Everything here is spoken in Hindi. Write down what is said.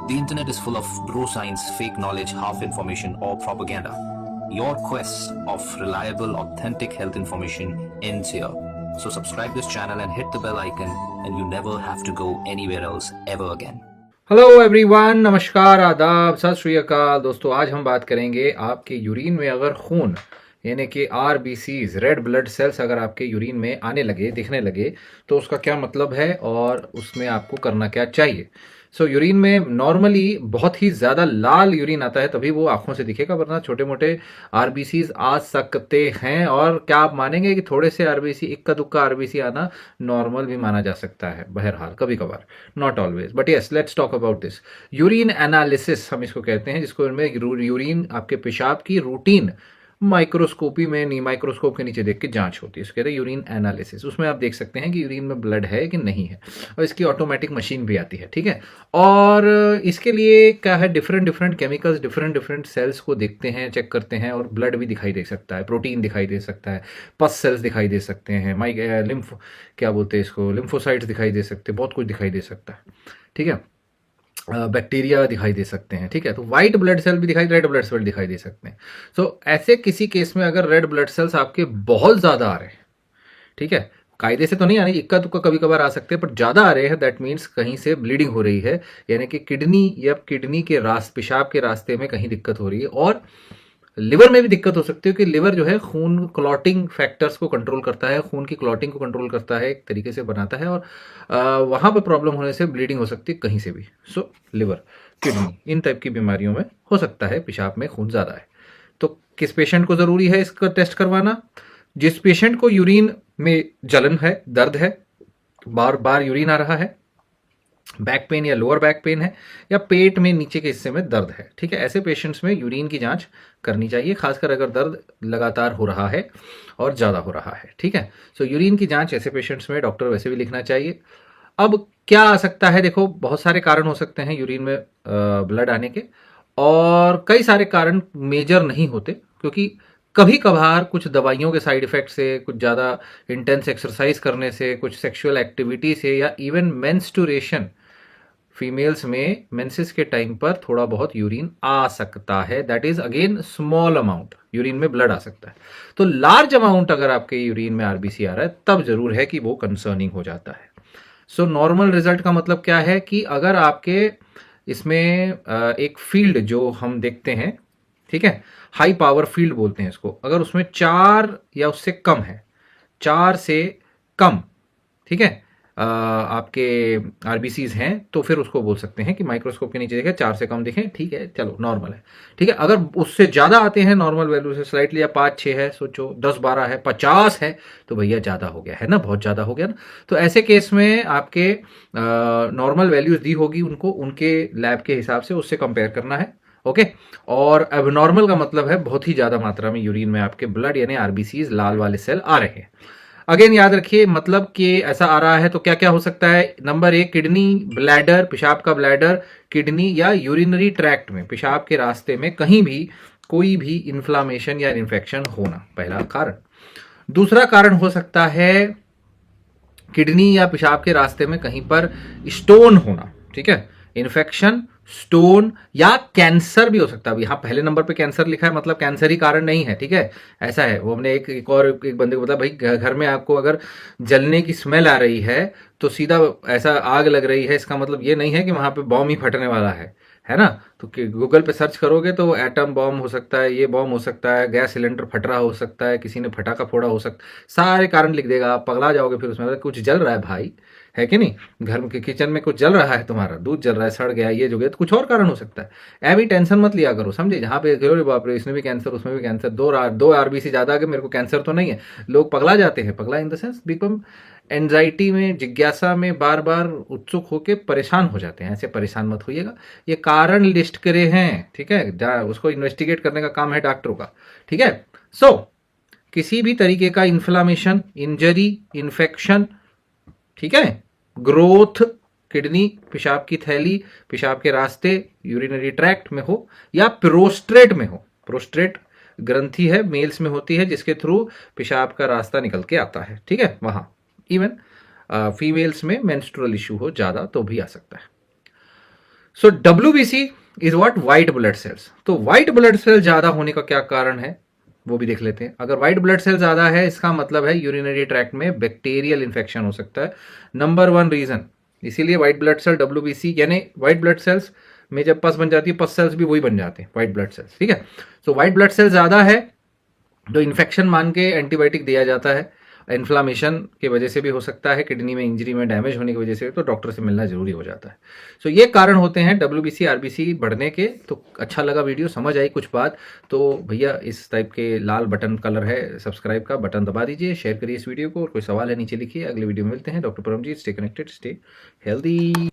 The internet is full of bro science, fake knowledge, half information, or propaganda. Your quest of reliable, authentic health information ends here. So subscribe this channel and hit the bell icon, and you never have to go anywhere else ever again. Hello everyone, नमस्कार, आदाब, सत श्री अकाल। दोस्तों, आज हम बात करेंगे आपके यूरिन में अगर खून यानी कि आरबीसीज, रेड ब्लड सेल्स अगर आपके यूरिन में आने लगे, दिखने लगे, तो उसका क्या मतलब है और उसमें आपको करना क्या चाहिए। यूरिन में नॉर्मली बहुत ही ज़्यादा लाल यूरिन आता है, तभी वो आंखों से दिखेगा, वरना छोटे मोटे आरबीसीज आ सकते हैं। और क्या आप मानेंगे कि थोड़े से आरबीसी, इक्का दुक्का आरबीसी आना नॉर्मल भी माना जा सकता है, बहरहाल कभी कभार, not always. But yes, let's talk about this. Urine analysis हम इसको कहते हैं, जिसको इनमें यूरिन आपके पेशाब की रूटीन माइक्रोस्कोपी में, माइक्रोस्कोप के नीचे देख के जांच होती है, इसको कहते हैं यूरिन एनालिसिस। उसमें आप देख सकते हैं कि यूरिन में ब्लड है कि नहीं है, और इसकी ऑटोमेटिक मशीन भी आती है, ठीक है। और इसके लिए क्या है, different different chemicals, different different cells को देखते हैं, चेक करते हैं, और ब्लड भी दिखाई दे सकता है, प्रोटीन दिखाई दे सकता है, पस सेल्स दिखाई दे सकते हैं, लिम्फ, क्या बोलते हैं इसको, लिम्फोसाइट्स दिखाई दे सकते हैं, बहुत कुछ दिखाई दे सकता है, ठीक है। बैक्टीरिया दिखाई दे सकते हैं, ठीक है। तो वाइट ब्लड सेल भी दिखाई, रेड ब्लड सेल दिखाई दे सकते हैं। ऐसे किसी केस में अगर रेड ब्लड सेल्स आपके बहुत ज़्यादा आ रहे हैं, ठीक है, कायदे से तो नहीं आने, इक्का दुक्का कभी कभार आ सकते हैं, पर ज़्यादा आ रहे हैं, दैट मीन्स कहीं से ब्लीडिंग हो रही है, यानी कि किडनी या किडनी के पेशाब के रास्ते में कहीं दिक्कत हो रही है। और लिवर में भी दिक्कत हो सकती है, कि लिवर जो है खून क्लॉटिंग फैक्टर्स को कंट्रोल करता है, खून की क्लॉटिंग को कंट्रोल करता है, एक तरीके से बनाता है, और वहाँ पर प्रॉब्लम होने से ब्लीडिंग हो सकती है कहीं से भी। लिवर, किडनी, इन टाइप की बीमारियों में हो सकता है पेशाब में खून ज़्यादा है। तो किस पेशेंट को ज़रूरी है इसका टेस्ट करवाना? जिस पेशेंट को यूरिन में जलन है, दर्द है, बार बार यूरिन आ रहा है, बैक पेन या लोअर बैक पेन है, या पेट में नीचे के हिस्से में दर्द है, ठीक है, ऐसे पेशेंट्स में यूरिन की जांच करनी चाहिए, खासकर अगर दर्द लगातार हो रहा है और ज़्यादा हो रहा है, ठीक है। यूरिन की जांच ऐसे पेशेंट्स में डॉक्टर वैसे भी लिखना चाहिए। अब क्या आ सकता है, देखो, बहुत सारे कारण हो सकते हैं यूरिन में ब्लड आने के, और कई सारे कारण मेजर नहीं होते, क्योंकि कभी कभार कुछ दवाइयों के साइड इफेक्ट से, कुछ ज़्यादा इंटेंस एक्सरसाइज करने से, कुछ सेक्सुअल एक्टिविटी से, या इवन मेंस्टुरेशन, फीमेल्स में मेंसेस के टाइम पर थोड़ा बहुत यूरिन आ सकता है, that is again small amount, urine में ब्लड आ सकता है। तो लार्ज अमाउंट अगर आपके यूरिन में आरबीसी आ रहा है, तब जरूर है कि वो कंसर्निंग हो जाता है। नॉर्मल रिजल्ट का मतलब क्या है, कि अगर आपके इसमें एक फील्ड जो हम देखते हैं, ठीक है, हाई पावर फील्ड बोलते हैं इसको, अगर उसमें 4 या उससे कम है, 4 से कम, ठीक है, आपके आरबीसीज हैं, तो फिर उसको बोल सकते हैं कि माइक्रोस्कोप के नीचे देखें, 4 से कम दिखें, ठीक है, चलो नॉर्मल है, ठीक है। अगर उससे ज़्यादा आते हैं नॉर्मल वैल्यू से स्लाइटली, या 5-6 है, सोचो 10-12 है, 50 है, तो भैया ज़्यादा हो गया है ना, बहुत ज़्यादा हो गया ना। तो ऐसे केस में आपके नॉर्मल वैल्यूज दी होगी उनको, उनके लैब के हिसाब से उससे कंपेयर करना है, ओके। और एबनॉर्मल का मतलब है बहुत ही ज़्यादा मात्रा में यूरिन में आपके ब्लड यानी आरबीसीज, लाल वाले सेल आ रहे हैं। अगेन याद रखिए, मतलब कि ऐसा आ रहा है तो क्या क्या हो सकता है। नंबर 1, किडनी, ब्लैडर, पेशाब का ब्लैडर, किडनी या यूरिनरी ट्रैक्ट में, पेशाब के रास्ते में कहीं भी कोई भी इन्फ्लामेशन या इन्फेक्शन होना, पहला कारण। दूसरा कारण हो सकता है किडनी या पेशाब के रास्ते में कहीं पर स्टोन होना, ठीक है, इन्फेक्शन, स्टोन, या कैंसर भी हो सकता है। यहाँ पहले नंबर पे कैंसर लिखा है, मतलब कैंसर ही कारण नहीं है, ठीक है, ऐसा है। वो हमने एक बंदे को बताया, भाई घर में आपको अगर जलने की स्मेल आ रही है, तो सीधा ऐसा आग लग रही है, इसका मतलब ये नहीं है कि वहां पे बॉम्ब ही फटने वाला है ना। तो गूगल पे सर्च करोगे तो एटम बॉम्ब हो सकता है, ये बॉम्ब हो सकता है, गैस सिलेंडर फट रहा हो सकता है, किसी ने फटाका फोड़ा हो सकता है, सारे कारण लिख देगा, आप पगला जाओगे फिर उसमें। कुछ जल रहा है भाई, है कि नहीं, घर में किचन में कुछ जल रहा है, तुम्हारा दूध जल रहा है, सड़ गया, ये जो गया, तो कुछ और कारण हो सकता है। अभी टेंशन मत लिया करो, समझे, जहाँ पे अरे बाप रे, इसमें भी कैंसर, उसमें भी कैंसर, दो आरबीसी ज्यादा आ गए, मेरे को कैंसर तो नहीं है, लोग पगला जाते हैं। पगला in the sense become anxiety में, जिज्ञासा में, बार बार उत्सुक होकर परेशान हो जाते हैं। ऐसे परेशान मत होइएगा, ये कारण लिस्ट करे हैं, ठीक है, उसको इन्वेस्टिगेट करने का काम है डॉक्टरों का, ठीक है। किसी भी तरीके का इन्फ्लामेशन, इंजरी, इन्फेक्शन, ठीक है, ग्रोथ, किडनी, पेशाब की थैली, पेशाब के रास्ते, यूरिनरी ट्रैक्ट में हो, या प्रोस्ट्रेट में हो। प्रोस्ट्रेट ग्रंथि है, मेल्स में होती है, जिसके थ्रू पेशाब का रास्ता निकल के आता है, ठीक है, वहां। इवन फीमेल्स में मेंस्ट्रुअल इशू हो ज्यादा तो भी आ सकता है। सो WBC is what, white blood cells. तो व्हाइट ब्लड सेल ज्यादा होने का क्या कारण है वो भी देख लेते हैं। अगर व्हाइट ब्लड सेल ज्यादा है इसका मतलब है यूरिनरी ट्रैक्ट में बैक्टीरियल इन्फेक्शन हो सकता है, नंबर 1 रीजन। इसीलिए व्हाइट ब्लड सेल WBC यानी व्हाइट ब्लड सेल्स में जब पस बन जाती है, पस सेल्स भी वही बन जाते हैं व्हाइट ब्लड सेल्स, ठीक है। सो व्हाइट ब्लड सेल ज्यादा है तो इन्फेक्शन मान के एंटीबायोटिक दिया जाता है, इन्फ्लामेशन की वजह से भी हो सकता है, किडनी में इंजरी में डैमेज होने की वजह से, तो डॉक्टर से मिलना जरूरी हो जाता है। सो ये कारण होते हैं WBC RBC बढ़ने के। तो अच्छा लगा वीडियो, समझ आई कुछ बात, तो भैया इस टाइप के लाल बटन कलर है सब्सक्राइब का, बटन दबा दीजिए, शेयर करिए इस वीडियो को, और कोई सवाल है नीचे लिखिए। अगले वीडियो में मिलते हैं। Doctor Paramjit, stay connected, stay healthy.